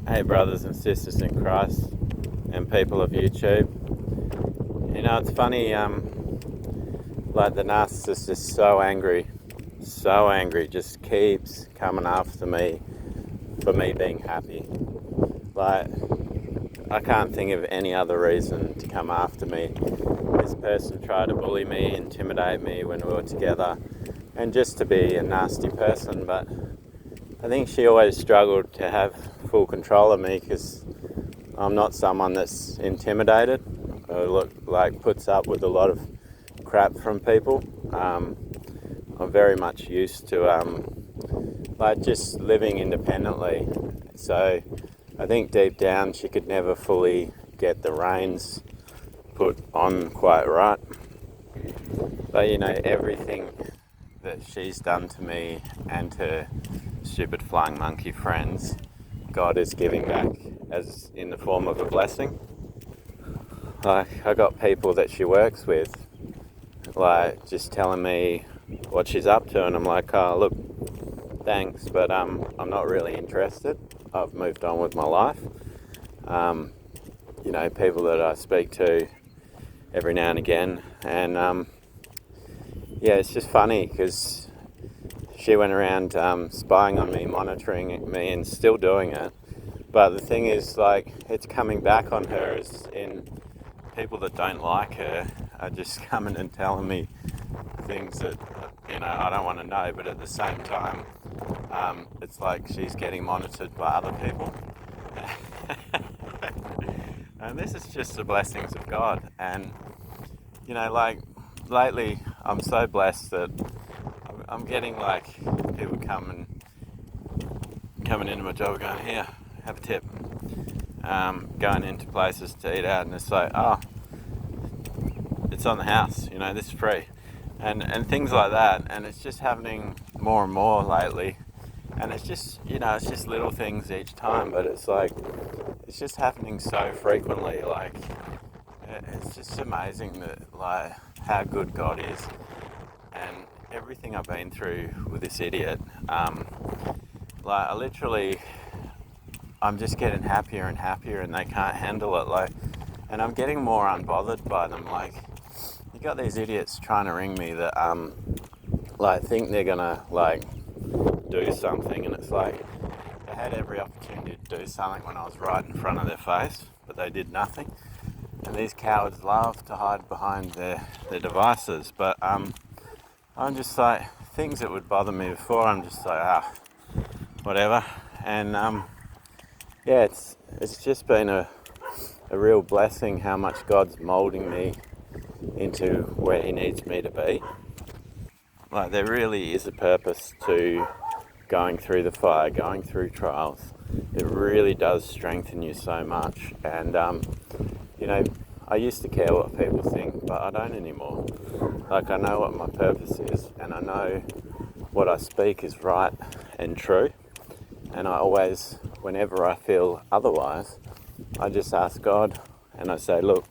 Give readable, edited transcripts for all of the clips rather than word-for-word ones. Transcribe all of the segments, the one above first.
Hey, brothers and sisters in Christ, and people of YouTube. You know, it's funny. Like the narcissist is so angry, just keeps coming after me for me being happy. Like, I can't think of any other reason to come after me. This person tried to bully me, intimidate me when we were together, and just to be a nasty person. But I think she always struggled to have full control of me because I'm not someone that's intimidated or puts up with a lot of crap from people. I'm very much used to just living independently. So I think deep down she could never fully get the reins put on quite right. But you know, everything that she's done to me and to stupid flying monkey friends, God is giving back as in the form of a blessing. Like, I got people that she works with, like, just telling me what she's up to, and I'm like, oh, look, thanks, but I'm not really interested. I've moved on with my life. You know, people that I speak to every now and again, and yeah, it's just funny because she went around spying on me, monitoring me, and still doing it. But the thing is, like, it's coming back on her as in people that don't like her are just coming and telling me things that, you know, I don't want to know. But at the same time, it's like she's getting monitored by other people. And this is just the blessings of God. And, you know, like, lately I'm so blessed that I'm getting, like, people coming into my job going, here, have a tip. Going into places to eat out, and it's like, oh, it's on the house, you know, this is free. And things like that. And it's just happening more and more lately. And it's just, you know, it's just little things each time, but it's like, it's just happening so frequently. Like, it's just amazing that, like, how good God is. And everything I've been through with this idiot, like, I'm just getting happier and happier, and they can't handle it. Like, and I'm getting more unbothered by them. Like, you got these idiots trying to ring me that, like, think they're gonna, like, do something, and it's like, they had every opportunity to do something when I was right in front of their face, but they did nothing. And these cowards love to hide behind their devices. But I'm just like, things that would bother me before, I'm just like, whatever. And yeah, it's just been a real blessing how much God's molding me into where He needs me to be. Like, there really is a purpose to going through the fire, going through trials. It really does strengthen you so much. And you know, I used to care what people think, but I don't anymore. Like, I know what my purpose is, and I know what I speak is right and true. And I always, whenever I feel otherwise, I just ask God, and I say, look,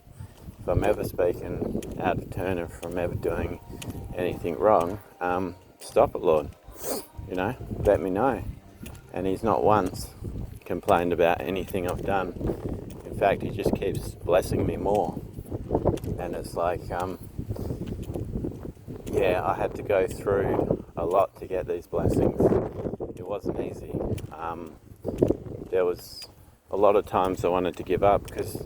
if I'm ever speaking out of turn, if I'm ever doing anything wrong, stop it, Lord. You know, let me know. And He's not once complained about anything I've done. In fact, He just keeps blessing me more. And it's like, yeah, I had to go through a lot to get these blessings. It wasn't easy. There was a lot of times I wanted to give up because,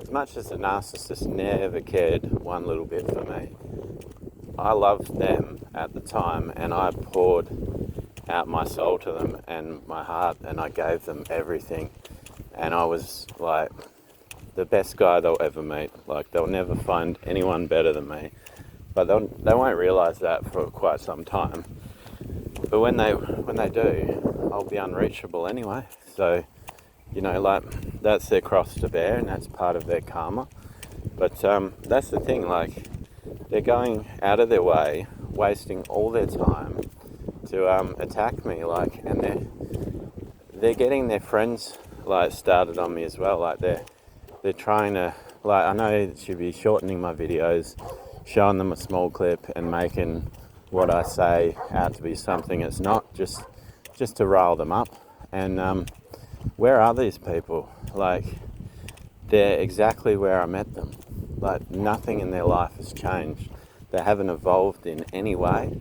as much as the narcissist never cared one little bit for me, I loved them at the time, and I poured out my soul to them and my heart, and I gave them everything. And I was like the best guy they'll ever meet. Like, they'll never find anyone better than me. But they won't realise that for quite some time. But when they do, I'll be unreachable anyway. So, you know, like, that's their cross to bear, and that's part of their karma. But that's the thing, like, they're going out of their way, wasting all their time to attack me, like, and they're getting their friends, like, started on me as well. Like, they're trying to, like, I know they should be shortening my videos, showing them a small clip and making what I say out to be something it's not, just to rile them up. And where are these people? Like, they're exactly where I met them. Like, nothing in their life has changed. They haven't evolved in any way.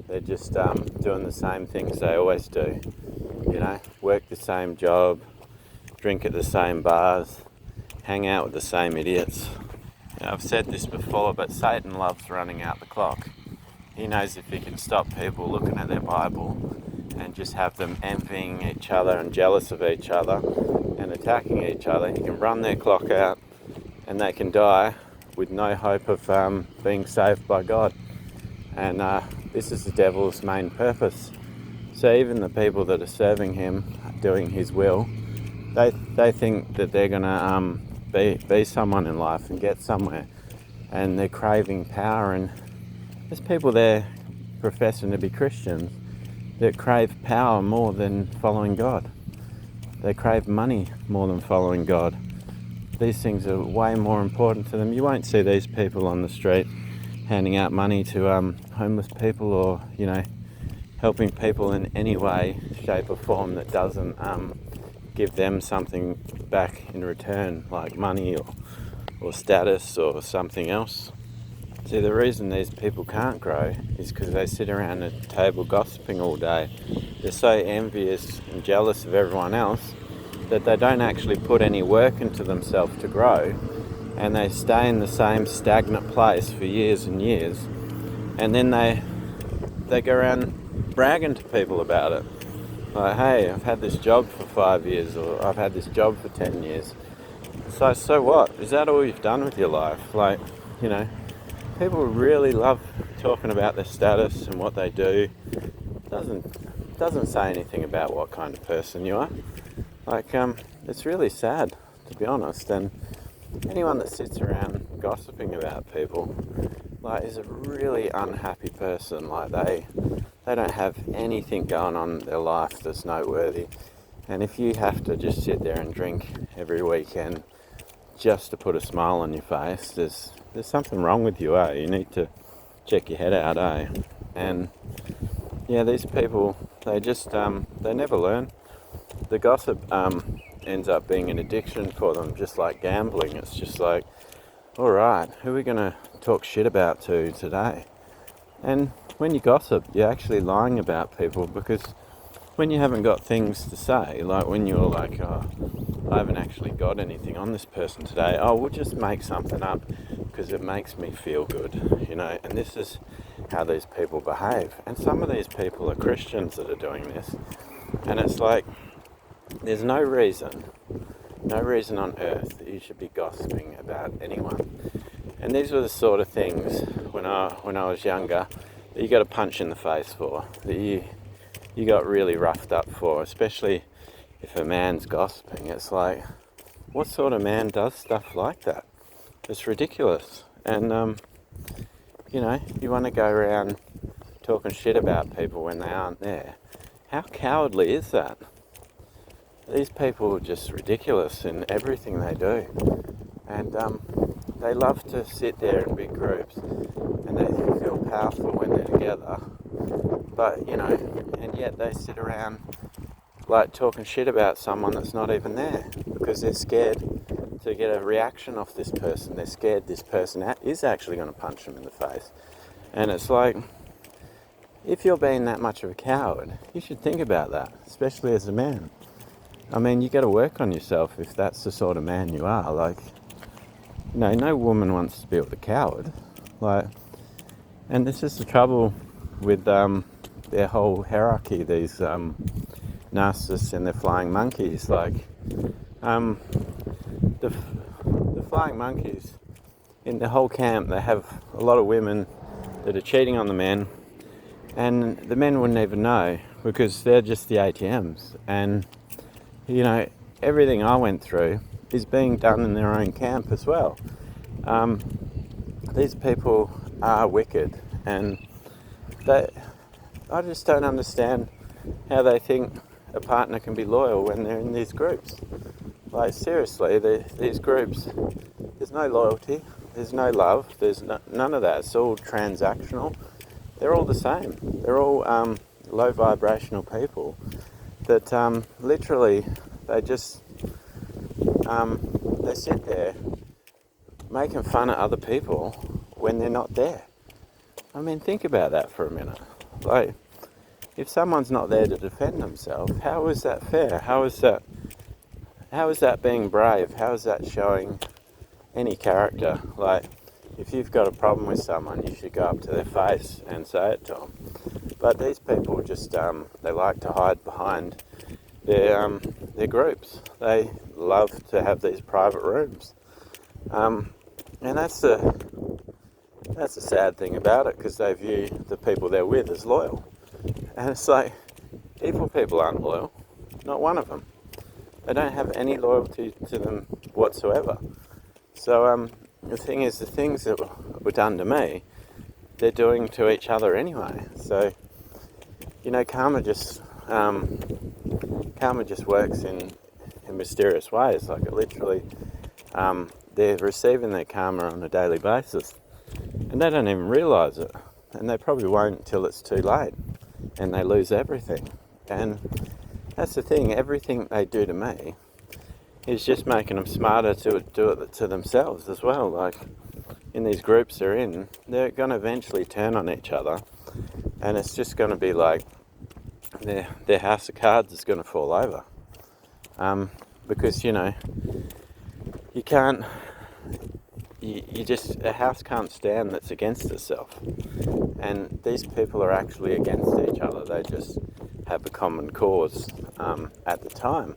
They're just doing the same things they always do. You know, work the same job, drink at the same bars, hang out with the same idiots. You know, I've said this before, but Satan loves running out the clock. He knows if he can stop people looking at their Bible and just have them envying each other and jealous of each other and attacking each other, he can run their clock out and they can die with no hope of being saved by God. And this is the devil's main purpose. So even the people that are serving him, doing his will, they think that they're going to be someone in life and get somewhere. And they're craving power. And there's people there professing to be Christians that crave power more than following God. They crave money more than following God. These things are way more important to them. You won't see these people on the street handing out money to homeless people, or, you know, helping people in any way, shape or form that doesn't give them something back in return, like money or status or something else. See, the reason these people can't grow is because they sit around a table gossiping all day. They're so envious and jealous of everyone else that they don't actually put any work into themselves to grow, and they stay in the same stagnant place for years and years, and then they go around bragging to people about it. Like, hey, I've had this job for 5 years, or I've had this job for 10 years. So what? Is that all you've done with your life? Like, you know, people really love talking about their status and what they do. Doesn't say anything about what kind of person you are. Like, it's really sad, to be honest. And anyone that sits around gossiping about people, like, is a really unhappy person. Like, they don't have anything going on in their life that's noteworthy. And if you have to just sit there and drink every weekend just to put a smile on your face, there's something wrong with you, eh? You need to check your head out, eh? And yeah, these people, they just they never learn. The gossip ends up being an addiction for them, just like gambling. It's just like, all right, who are we going to talk shit about to today? And when you gossip, you're actually lying about people, because when you haven't got things to say, like when you're like, oh, I haven't actually got anything on this person today, oh, we'll just make something up because it makes me feel good, you know. And this is how these people behave. And some of these people are Christians that are doing this. And it's like, there's no reason on earth that you should be gossiping about anyone. And these were the sort of things when I was younger that you got a punch in the face for, that you got really roughed up for, especially if a man's gossiping. It's like, what sort of man does stuff like that? It's ridiculous. And you know, you want to go around talking shit about people when they aren't there. How cowardly is that? These people are just ridiculous in everything they do. And they love to sit there in big groups, and they feel powerful when they're together. But, you know, and yet they sit around like talking shit about someone that's not even there, because they're scared to get a reaction off this person. They're scared this person is actually going to punch them in the face. And it's like, if you're being that much of a coward, you should think about that, especially as a man. I mean, you got to work on yourself if that's the sort of man you are. Like, you know, no woman wants to be with a coward. Like, and this is the trouble with their whole hierarchy, these narcissists and their flying monkeys. Like, the flying monkeys, in the whole camp, they have a lot of women that are cheating on the men, and the men wouldn't even know, because they're just the ATMs. And, you know, everything I went through is being done in their own camp as well. These people are wicked, and I just don't understand how they think a partner can be loyal when they're in these groups. Like, seriously, these groups, there's no loyalty, there's no love, there's none of that. It's all transactional. They're all the same. They're all low vibrational people that literally, They just, they sit there making fun of other people when they're not there. I mean, think about that for a minute. Like, if someone's not there to defend themselves, how is that fair? How is that being brave? How is that showing any character? Like, if you've got a problem with someone, you should go up to their face and say it to them. But these people just, they like to hide behind their groups. They love to have these private rooms. And that's the sad thing about it, because they view the people they're with as loyal. And it's like, evil people aren't loyal. Not one of them. They don't have any loyalty to them whatsoever. So the thing is, the things that were done to me, they're doing to each other anyway. So, karma just works in mysterious ways. Like, it literally, they're receiving their karma on a daily basis, and they don't even realise it. And they probably won't until it's too late, and they lose everything. And that's the thing, everything they do to me is just making them smarter to do it to themselves as well. Like, in these groups they're in, they're going to eventually turn on each other, and it's just going to be like their house of cards is going to fall over. Because, you can't, a house can't stand that's against itself. And these people are actually against each other. They just have a common cause at the time.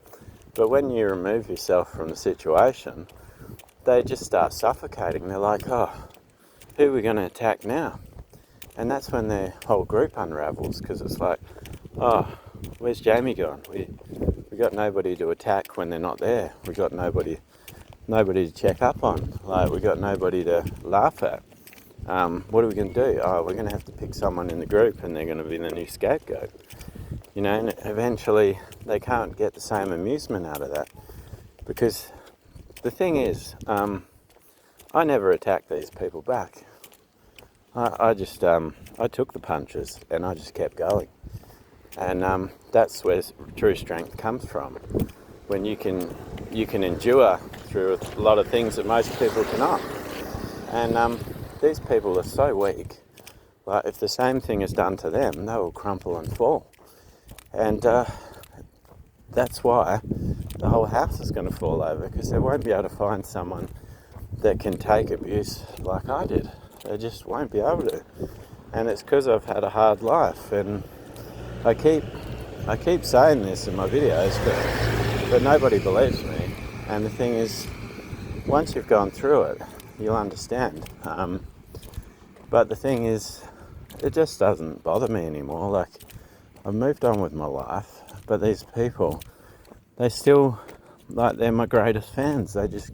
But when you remove yourself from the situation, they just start suffocating. They're like, oh, who are we going to attack now? And that's when their whole group unravels, because it's like, oh, where's Jamie gone? We got nobody to attack when they're not there. We got nobody to check up on. Like, we got nobody to laugh at. What are we going to do? Oh, we're going to have to pick someone in the group, and they're going to be the new scapegoat. And eventually they can't get the same amusement out of that. Because the thing is, I never attacked these people back. I just, I took the punches and I just kept going. And that's where true strength comes from. When you can endure through a lot of things that most people cannot. And these people are so weak. Like, if the same thing is done to them, they will crumple and fall. And that's why the whole house is going to fall over, because they won't be able to find someone that can take abuse like I did. They just won't be able to. And it's because I've had a hard life, and I keep saying this in my videos, but nobody believes me. And the thing is, once you've gone through it, you'll understand. But the thing is, it just doesn't bother me anymore. Like, I've moved on with my life, but these people, they still, like, they're my greatest fans. They just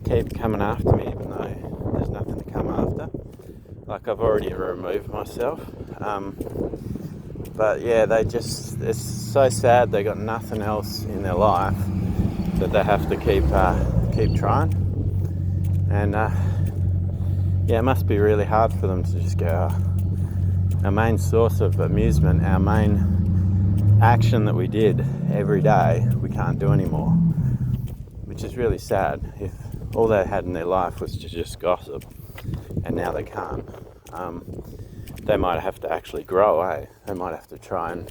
keep coming after me, even though there's nothing to come after. Like, I've already removed myself. But yeah, it's so sad they got nothing else in their life that they have to keep trying. And yeah, it must be really hard for them to just go, our main source of amusement, our main action that we did every day, we can't do anymore. Which is really sad. If all they had in their life was to just gossip, and now they can't. They might have to actually grow, eh? They might have to try and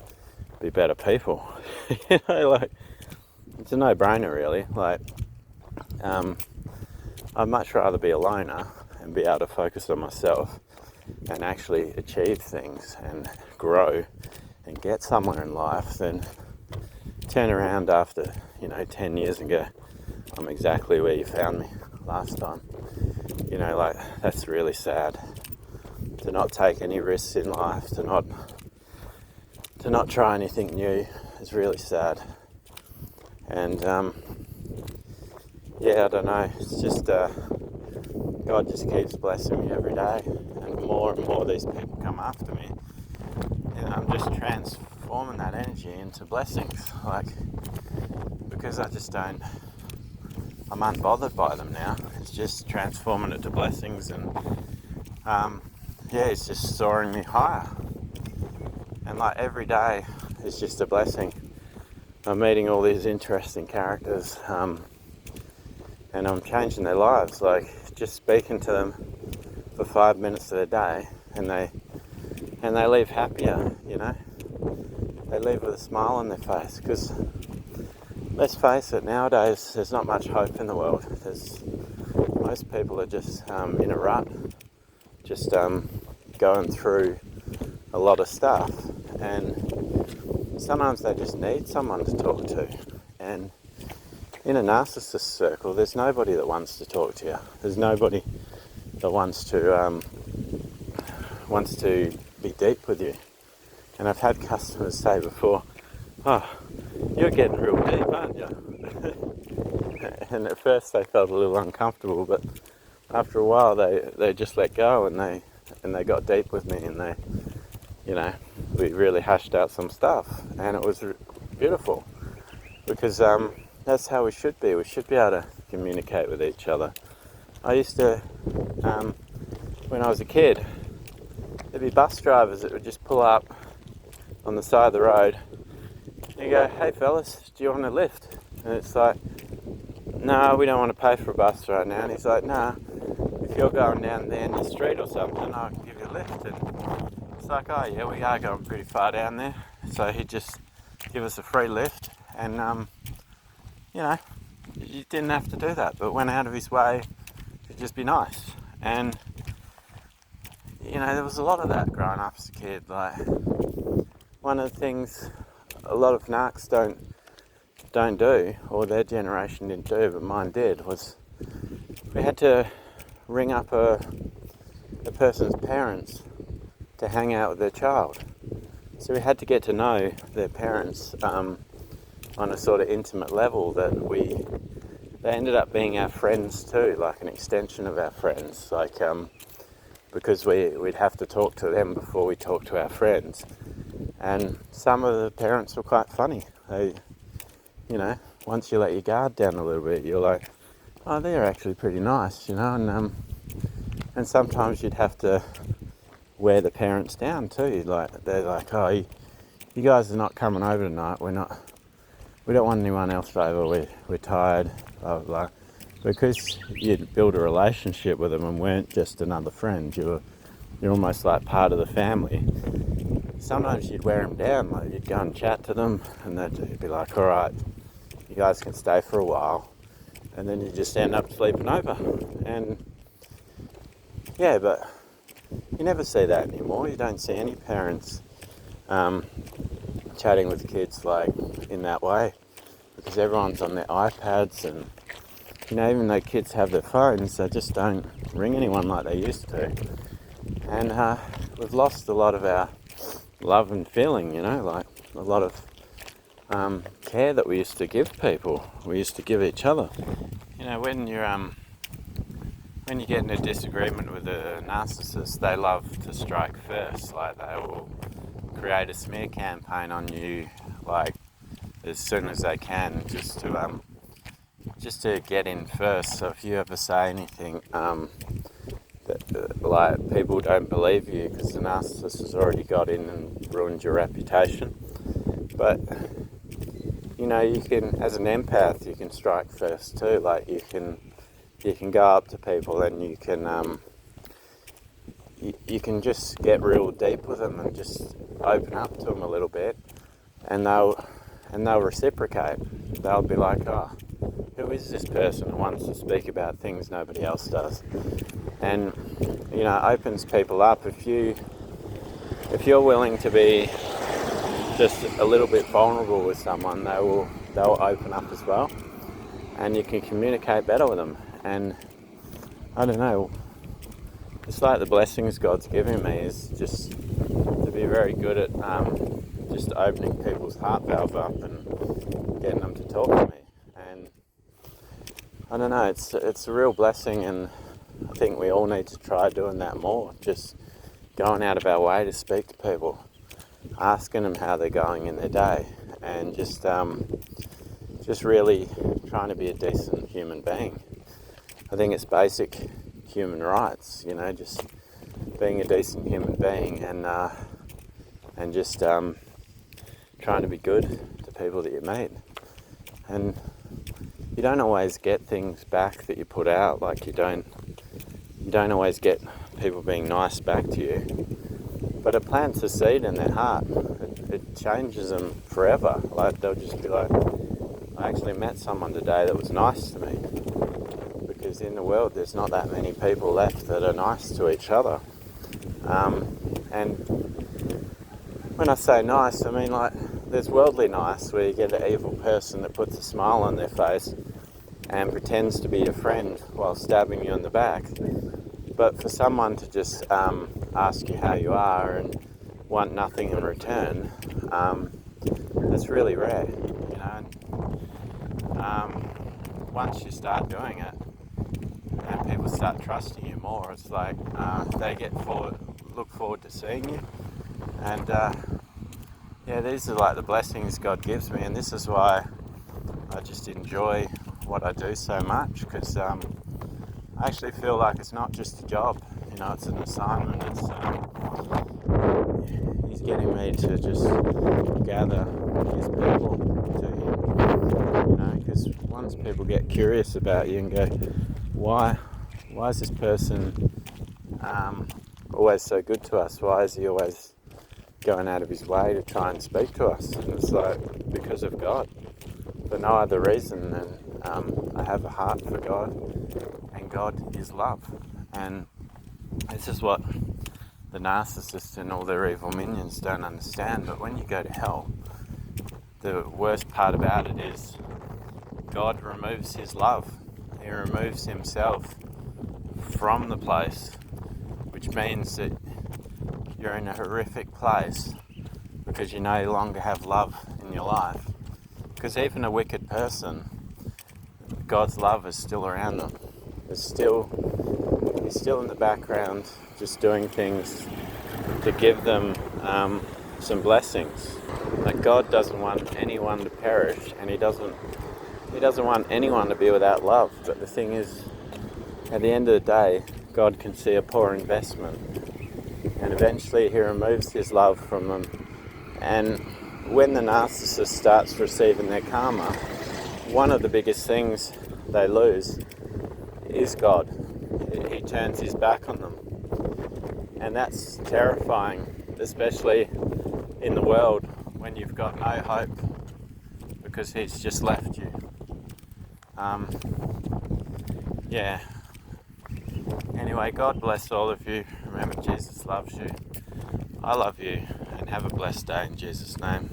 be better people. Like, it's a no-brainer, really. Like, I'd much rather be a loner and be able to focus on myself and actually achieve things and grow and get somewhere in life than turn around after, 10 years and go, I'm exactly where you found me last time. Like, that's really sad. To not take any risks in life, to not try anything new is really sad. And yeah, I don't know, it's just God just keeps blessing me every day, and more these people come after me, and I'm just transforming that energy into blessings, like, because I'm unbothered by them now. It's just transforming it to blessings, and yeah, it's just soaring me higher. And like, every day is just a blessing. I'm meeting all these interesting characters, and I'm changing their lives. Like just speaking to them for 5 minutes of the day, and they leave happier. They leave with a smile on their face. Because let's face it, nowadays there's not much hope in the world. Most people are just in a rut, just going through a lot of stuff, and sometimes they just need someone to talk to. And in a narcissist circle, there's nobody that wants to talk to you. There's nobody that wants to be deep with you. And I've had customers say before, "Oh, you're getting real deep, aren't you?" And at first they felt a little uncomfortable, but after a while they just let go, and they got deep with me, and we really hashed out some stuff, and it was beautiful, because that's how we should be. We should be able to communicate with each other. I used to, when I was a kid, there'd be bus drivers that would just pull up on the side of the road and you go, "Hey fellas, do you want a lift?" And it's like, "No, we don't want to pay for a bus right now." And he's like, "Nah, if you're going down there in the street or something, I can give you a lift." And it's like, "Oh yeah, we are going pretty far down there." So he'd just give us a free lift, and you didn't have to do that, but went out of his way to just be nice. And there was a lot of that growing up as a kid. Like, one of the things a lot of narcs don't do, or their generation didn't do, but mine did, was we had to ring up a person's parents to hang out with their child. So we had to get to know their parents on a sort of intimate level that they ended up being our friends too, like an extension of our friends, because we'd have to talk to them before we talked to our friends. And some of the parents were quite funny. They, once you let your guard down a little bit, you're like, "Oh, they're actually pretty nice," and sometimes you'd have to wear the parents down too. Like, they're like, "Oh, you guys are not coming over tonight. We don't want anyone else over. We're tired." Blah, blah, blah. Because you'd build a relationship with them and weren't just another friend. You're almost like part of the family. Sometimes you'd wear them down. Like, you'd go and chat to them, and they'd be like, "All right, you guys can stay for a while," and then you just end up sleeping over. And yeah, but you never see that anymore. You don't see any parents chatting with kids like in that way, because everyone's on their iPads, and even though kids have their phones, they just don't ring anyone like they used to. And we've lost a lot of our love and feeling, like a lot of care that we used to give people, we used to give each other. When you get in a disagreement with a narcissist, they love to strike first. Like, they will create a smear campaign on you, like, as soon as they can, just to get in first. So if you ever say anything like, people don't believe you because the narcissist has already got in and ruined your reputation. But you can, as an empath, you can strike first too. Like, you can go up to people, and you can just get real deep with them and just open up to them a little bit, and they'll reciprocate. They'll be like, "Oh, who is this person who wants to speak about things nobody else does?" And it opens people up. If you're willing to be just a little bit vulnerable with someone, they'll open up as well, and you can communicate better with them. And I don't know, it's like the blessings God's given me is just to be very good at just opening people's heart valve up and getting them to talk to me. And I don't know, it's a real blessing, and I think we all need to try doing that more. Just going out of our way to speak to people, asking them how they're going in their day, and just really trying to be a decent human being. I think it's basic human rights, just being a decent human being, and just trying to be good to people that you meet. And you don't always get things back that you put out. Like you don't always get people being nice back to you. But it plants a seed in their heart. It changes them forever. Like they'll just be like, I actually met someone today that was nice to me. Because in the world there's not that many people left that are nice to each other. And when I say nice, I mean like there's worldly nice where you get an evil person that puts a smile on their face and pretends to be your friend while stabbing you in the back. But for someone to just ask you how you are and want nothing in return, that's really rare, you know. And once you start doing it, and people start trusting you more, it's like they look forward to seeing you. And yeah, these are like the blessings God gives me, and this is why I just enjoy what I do so much, because I actually feel like it's not just a job, you know, it's an assignment. He's getting me to just gather his people to him, you know, because once people get curious about you and go, why is this person always so good to us? Why is he always going out of his way to try and speak to us? And it's like, because of God, for no other reason than I have a heart for God, and God is love. And this is what the narcissists and all their evil minions don't understand. But when you go to hell, the worst part about it is God removes his love. He removes himself from the place, which means that you're in a horrific place because you no longer have love in your life. Because even a wicked person, God's love is still around them. He's still in the background, just doing things to give them some blessings. Like God doesn't want anyone to perish, and He doesn't want anyone to be without love. But the thing is, at the end of the day, God can see a poor investment, and eventually He removes His love from them. And when the narcissist starts receiving their karma, one of the biggest things they lose is God. He turns his back on them. And that's terrifying, especially in the world when you've got no hope because he's just left you. Yeah. Anyway, God bless all of you. Remember, Jesus loves you. I love you, and have a blessed day in Jesus' name.